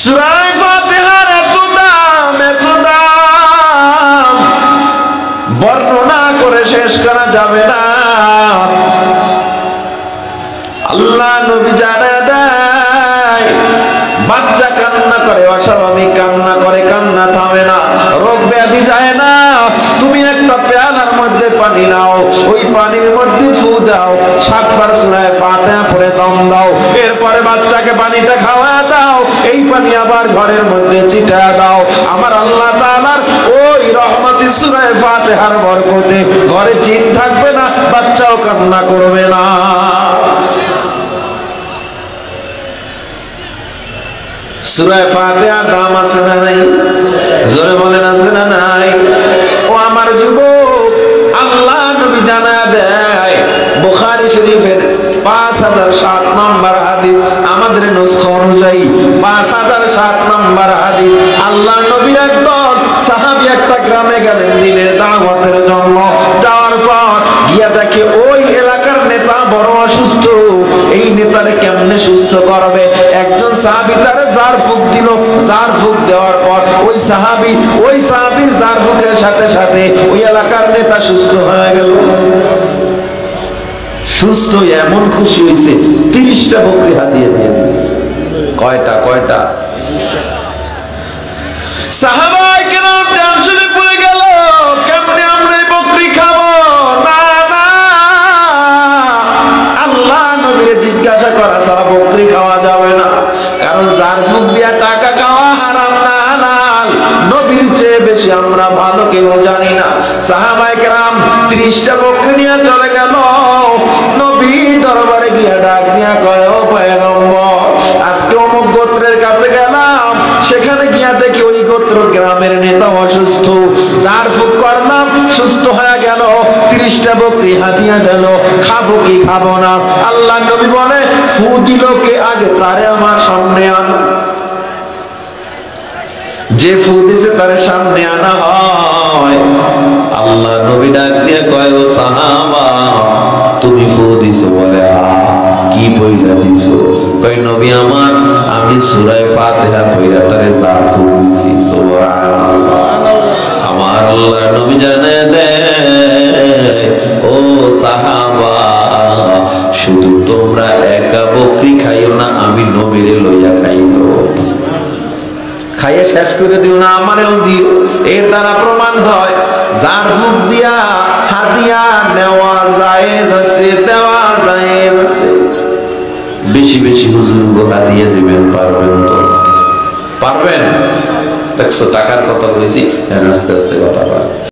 সূরা ফাতিহার এত দাম বর্ণনা করে শেষ করা যাবে না। আল্লাহ নবী জানা দেয়, বাচ্চা কান্না করে, অস্বাভাবিক কান্না করে, কান্না থামে না, রোগ ব্যাধি যায় না। তুমি একটা পেয়ালার মধ্যে পানি নাও, ওই পানির মধ্যে ফু দাও, 7 বার সূরা ফাতিহা পড়ে দম দাও, এরপরে বাচ্চাকে পানিটা খাওয়া দাও, এই পানি আবার ঘরের মধ্যে ছিটা দাও। আমার আল্লাহ তাআলার ওই রহমতি সূরা ফাতিহার বরকতে ঘরে জিন থাকবে না, বাচ্চাও কান্না করবে না। সূরা ফাতিহার দাম আছে না নাই? জোরে বলেন আছে না নাই? ও আমার যুবক, আল্লাহ নবী জানা দেয়, বুখারী শরীফের 5007 নম্বর হাদিস, আমাদের নুসখা অনুযায়ী 5007 নম্বর হাদিস। আল্লাহ নবী একদল সাহাবী একটা গ্রামে গেলেন দ্বীনের দাওয়াতের জন্য। যাওয়ার পর গিয়া দেখে ওই এলাকার নেতা বড় অসুস্থ। এই নেতারে কেমনে সুস্থ করবে? একজন সাহাবী তারে জার ফুক দিল। জার ফুক দেওয়ার পর ওই সাহাবীর জার ফুকের সাথে সাথে ওই এলাকার নেতা সুস্থ হয়ে গেল। সুস্থ এমন খুশি হয়েছে, 30টা বকরি হাদিয়া দিয়ে দিয়েছে। কয়টা? সাহাবায়ে কেরাম টেনশনে পড়ে গেল, কেমনে আমরা এই বকরি খাবো? না, আল্লাহ নবীর জিজ্ঞাসা করা ছাড়া বকরি খাওয়া যাবে না, কারণ জার ফুক দিয়া টাকা খাওয়া হারাম না হালাল। নবীর চেয়ে বেশি আমরা ভালো কেউ জানি না। সাহাবায়ে কেরাম 30টা বকরি নিয়ে চলে গেল। নবী দরবারে গিয়া ডাক দিয়া কয়, ও পয়গম্বর, আজকে অমুক গোত্রের কাছে গেলাম, সেখানে গিয়া দেখি ওই গোত্র গ্রামের নেতা অসুস্থ, জার ফুক করলাম, সুস্থ হয়ে গেল, 30টা বকরি হাদিয়া দিল, খাবো কি খাবো না? আল্লাহ নবী বলে, ফু দিল কে আগে, তারে আমার সামনে আন। যে ফু দিছে তারে সামনে আনা হয়। আল্লাহ নবী ডাক দিয়ে কয়, ও সাহাবা, তুমি ফু দিছো? বলে, কি পয়লা দিছো? কয়, নবী আমার, আমি সূরা ফাতিহা পয়লা তারে জার ফুক দিছি। সুবহানাল্লাহ। আমার আল্লাহ নবী জানে দেয়, ও সাহাবা, শুধু তোমরা একা বকরি খাইও না, আমি নবীরে লইয়া খাইও, খাইয়ে শেষ করে দিও না, আমারেও দিও। এর দ্বারা প্রমাণ হয় জার ফুক দিয়া হাদিয়া নেওয়া জায়েজ আছে, দেওয়া জায়েজ আছে। বেশি বেশি হুজুরকে হাদিয়া দিবেন, পারবেন তো? পারবেন? 100 টাকার কথা কইছি, আস্তে আস্তে কথা বল।